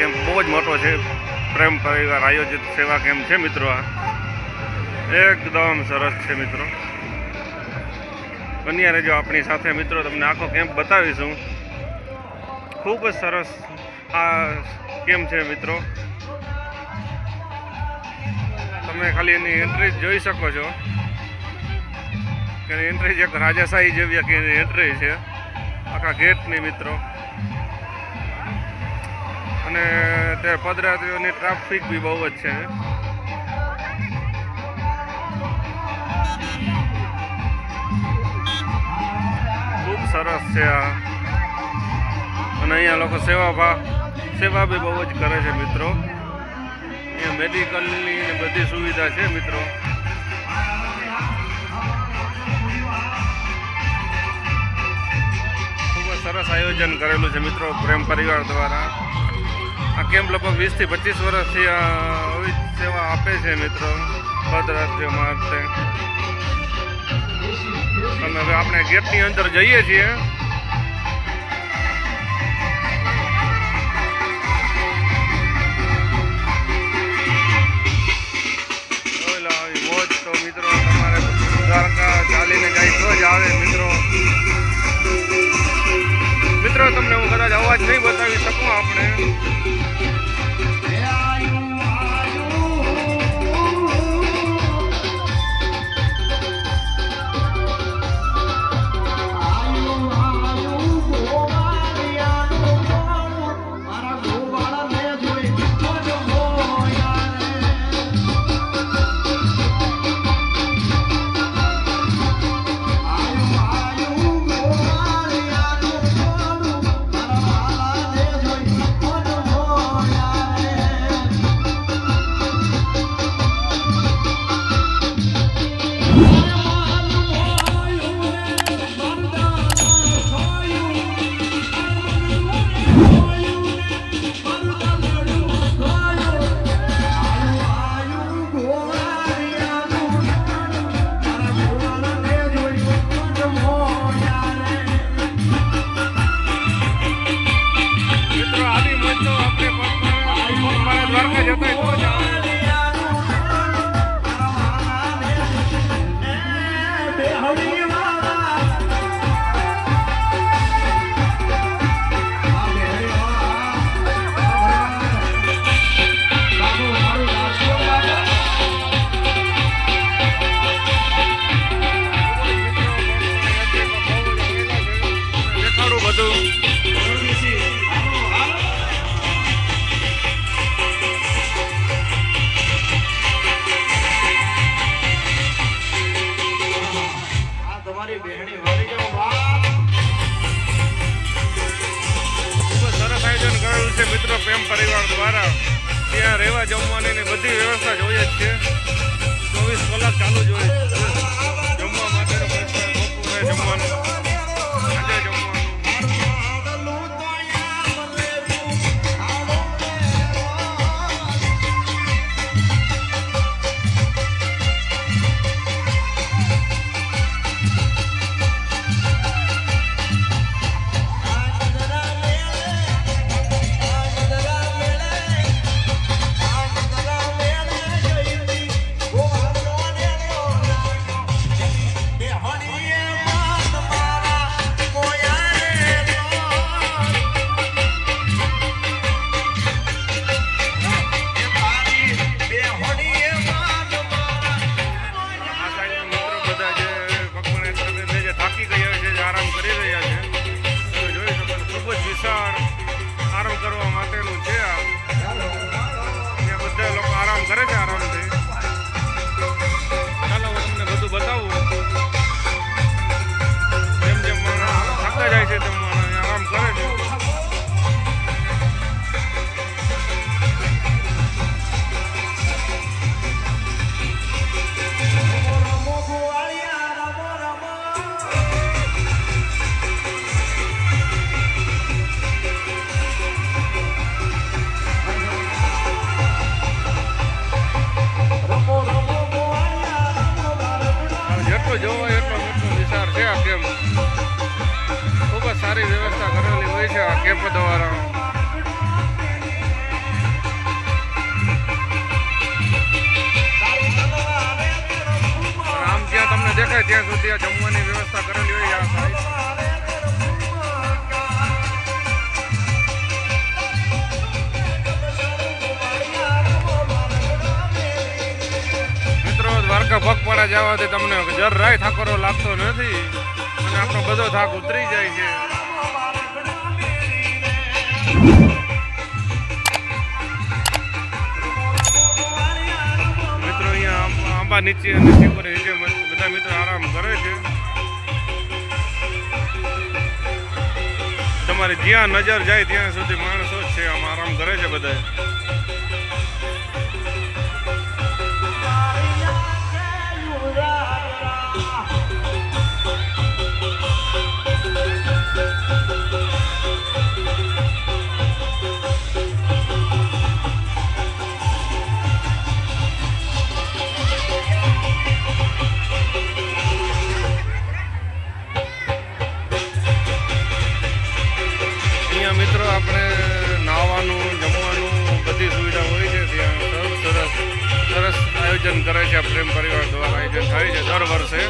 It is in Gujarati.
કેમ્પ બહુ જ મોટો છે. પ્રેમ પરિવાર આયોજિત સેવા કેમ્પ છે મિત્રો. આ એકદમ સરસ છે મિત્રો. બન્યા રહેજો આપણી સાથે મિત્રો, તમને આખો કેમ્પ બતાવીશું. ખૂબ જ સરસ આ કેમ્પ છે મિત્રો. તમે ખાલી એની એન્ટ્રી જોઈ શકો છો કે એન્ટ્રી એક રાજાશાહી જેવી કે એન્ટ્રી છે આખા ગેટની મિત્રો. અને તે પદયાત્રીઓની ટ્રાફિક બી બહુ જ છે. ખૂબ સરસ છે આ. અને અહીંયા લોકો સેવા બી બહુ જ કરે છે મિત્રો. અહીંયા મેડિકલની ને બધી સુવિધા છે મિત્રો. ખૂબ જ સરસ આયોજન કરેલું છે મિત્રો પ્રેમ પરિવાર દ્વારા. આ કેમ્પ લગભગ 20 થી 25 વર્ષથી આવી સેવા આપે છે મિત્રો પદયાત્રીઓ માટે. તમે હવે આપણે ગેટની અંદર જઈએ છીએ. મોજ તો મિત્રો તમારે દ્વારકા ચાલીને જાય તો જ આવે મિત્રો. મિત્રો તમને હું કદાચ અવાજ નહીં બતાવી શકું આપણે. મિત્રો પ્રેમ પરિવાર દ્વારા ત્યાં રહેવા જમવાની બધી વ્યવસ્થા જોઈએ જ છે. 24 કલાક ચાલુ જ હોય. જમવા માટેનો બપોરે જમવાનું, સાંજે જમવાનું. આરામ કરવા માટેનું છે આ. ત્યાં બધા લોકો આરામ કરે છે આરામથી. ચાલો હું તમને બધું બતાવું. જેમ જેમ માણસ થાકતા જાય છે તેમ માણસ આરામ કરે છે. જોવો એટલો મોટો વિસ્તાર છે આ કેમ્પ. ખૂબ જ સારી વ્યવસ્થા કરેલી હોય છે આ કેમ્પ દ્વારા. જાય ત્યાં સુધી આ જમવાની વ્યવસ્થા કરેલી હોય આ સાઈડ. મિત્રો દ્વારકા પગપાળા જવાથી તમને જરાય થાકરો લાગતો નથી અને આપણો બધો થાક ઉતરી જાય છે. મિત્રો અહીંયા આંબા નીચે અને ટેકરી નીચે બધા મિત્રો આરામ કરે છે. તમારી જ્યાં નજર જાય ત્યાં સુધી માણસો જ છે આમ આરામ કરે છે બધા. મિત્રો આપણે નાહવાનું જમવાનું બધી સુવિધા હોય છે ત્યાં. સરસ આયોજન કરે છે પ્રેમ પરિવાર દ્વારા આયોજન થાય છે દર વર્ષે.